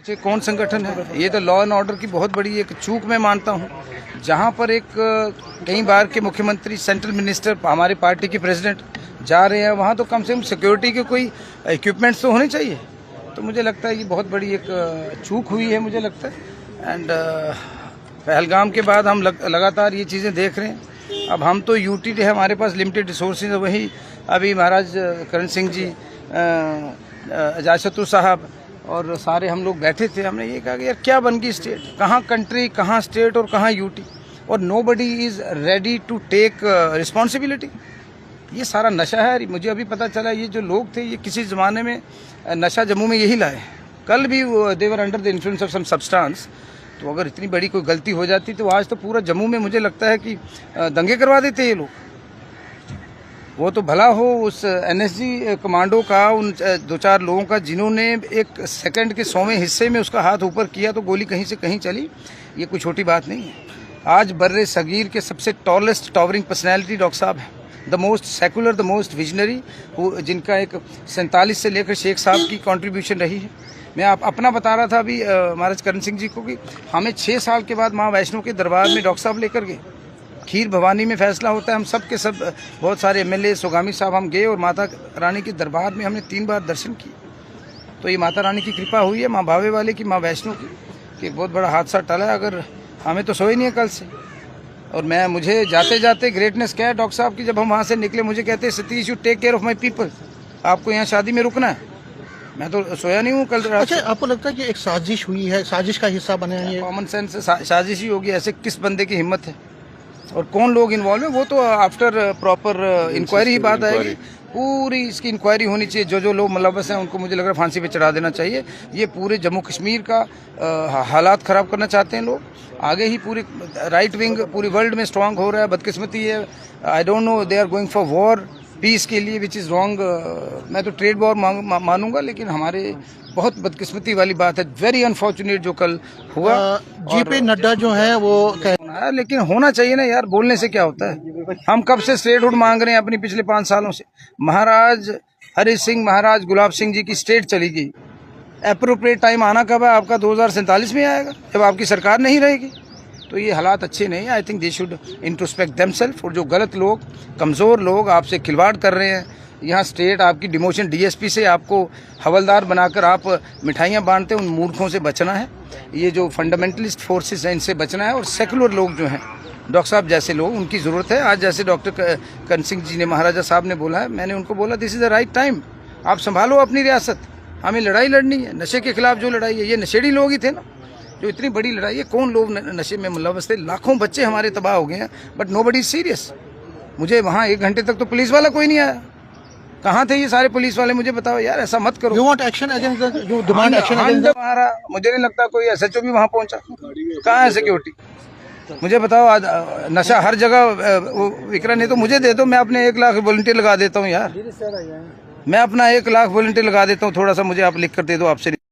मोर्चे कौन संगठन है? ये तो लॉ एंड ऑर्डर की बहुत बड़ी एक चूक मैं मानता हूँ। जहाँ पर एक कई बार के मुख्यमंत्री, सेंट्रल मिनिस्टर, हमारी पार्टी के प्रेसिडेंट जा रहे हैं, वहाँ तो कम से कम सिक्योरिटी के कोई इक्विपमेंट्स तो होने चाहिए। तो मुझे लगता है ये बहुत बड़ी एक चूक हुई है, मुझे लगता है। एंड पहलगाम के बाद हम लगातार ये चीज़ें देख रहे हैं। अब हम तो यूटी है, हमारे पास लिमिटेड रिसोर्सेज है। वही अभी महाराज करण सिंह जी, अजायशत्रु साहब और सारे हम लोग बैठे थे। हमने ये कहा कि यार क्या बन गई स्टेट, कहाँ कंट्री, कहाँ स्टेट और कहाँ यूटी, और nobody is ready to take responsibility. ये सारा नशा है। मुझे अभी पता चला ये जो लोग थे ये किसी ज़माने में नशा जम्मू में यही लाए। कल भी they were under the influence of some substance. तो अगर इतनी बड़ी कोई गलती हो जाती तो आज तो पूरा जम्मू में मुझे लगता है कि दंगे करवा देते ये लोग। वो तो भला हो उस एनएसजी कमांडो का, उन 2-4 लोगों का जिन्होंने एक सेकंड के 100वें हिस्से में उसका हाथ ऊपर किया तो गोली कहीं से कहीं चली। ये कोई छोटी बात नहीं है। आज बर्रे सगीर के सबसे टॉलेस्ट टॉवरिंग पर्सनैलिटी डॉक्टर साहब हैं, the most secular, the most visionary, जिनका एक 47 से लेकर शेख साहब की कंट्रीब्यूशन रही है। मैं अपना बता रहा था अभी महाराज करण सिंह जी को कि हमें 6 साल के बाद माँ वैष्णो के दरबार में डॉक्टर साहब लेकर गए। खीर भवानी में फैसला होता है, हम सब के सब बहुत सारे एमएलए, सुगामी साहब, हम गए और माता रानी के दरबार में हमने 3 बार दर्शन किए। तो ये माता रानी की कृपा हुई है, माँ भावे वाले की, माँ वैष्णो की, कि बहुत बड़ा हादसा टला। अगर हमें तो सोए नहीं है कल से। और मुझे जाते जाते ग्रेटनेस क्या है डॉक्टर साहब की, जब हम वहाँ से निकले मुझे कहते हैं Satish you take care of my people, आपको यहाँ शादी में रुकना है। मैं तो सोया नहीं हूँ कल रात। अच्छा, आपको लगता है कि एक साजिश हुई है, साजिश का हिस्सा बने हैं ये? कॉमन सेंस से साजिश ही होगी। ऐसे किस बंदे की हिम्मत है और कौन लोग इन्वॉल्व है, वो तो आफ्टर प्रॉपर इंक्वायरी ही बात आएगी। पूरी इसकी इंक्वायरी होनी चाहिए। जो लोग मुलव्वस हैं उनको मुझे लग रहा है फांसी पे चढ़ा देना चाहिए। ये पूरे जम्मू कश्मीर का हालात ख़राब करना चाहते हैं लोग। आगे ही पूरी राइट विंग पूरी वर्ल्ड में स्ट्रांग हो रहा है। बदकिस्मती है, I don't know, they are going for war peace के लिए, विच इज़ रॉन्ग। मैं तो ट्रेड वॉर मानूंगा, लेकिन हमारे बहुत बदकिस्मती वाली बात है, वेरी अनफॉर्चुनेट जो कल हुआ। जेपी नड्डा जो है वो लेकिन होना चाहिए ना यार, बोलने से क्या होता है। हम कब से स्टेटहुड मांग रहे हैं अपनी, पिछले 5 सालों से। महाराज हरि सिंह, महाराज गुलाब सिंह जी की स्टेट चली गई। एप्रोप्रिएट टाइम आना कब है आपका? 2047 में आएगा, जब आपकी सरकार नहीं रहेगी। तो ये हालात अच्छे नहीं है। I think they should introspect themselves. और जो गलत लोग, कमज़ोर लोग आपसे खिलवाड़ कर रहे हैं, यहाँ स्टेट आपकी डिमोशन डीएसपी से आपको हवलदार बनाकर आप मिठाइयाँ बांटते हैं, उन मूर्खों से बचना है। ये जो फंडामेंटलिस्ट फोर्सेस हैं इनसे बचना है। और सेकुलर लोग जो हैं, डॉक्टर साहब जैसे लोग, उनकी ज़रूरत है। आज जैसे डॉक्टर करण सिंह जी ने, महाराजा साहब ने बोला है, मैंने उनको बोला this is the right time, आप संभालो अपनी रियासत। हमें लड़ाई लड़नी है, नशे के खिलाफ जो लड़ाई है। ये नशेड़ी लोग ही थे ना जो इतनी बड़ी लड़ाई है। कौन लोग नशे में मुलव्वस थे? लाखों बच्चे हमारे तबाह हो गए हैं, बट नोबडी इज सीरियस। मुझे वहाँ 1 घंटे तक तो पुलिस वाला कोई नहीं आया। कहाँ थे ये सारे पुलिस वाले? मुझे बताओ यार, ऐसा मत करो। You want action against, you demand action against हमारा। मुझे नहीं लगता कोई एसएचओ भी वहाँ पहुँचा। कहाँ है सिक्योरिटी? मुझे बताओ। आज नशा हर जगह विक रहा। नहीं तो मुझे दे दो, मैं अपने 1 लाख वॉलंटियर लगा देता हूँ यार। मैं अपना 1 लाख वॉलंटियर लगा देता हूँ। थोड़ा सा मुझे आप लिख कर दे दो, आपसे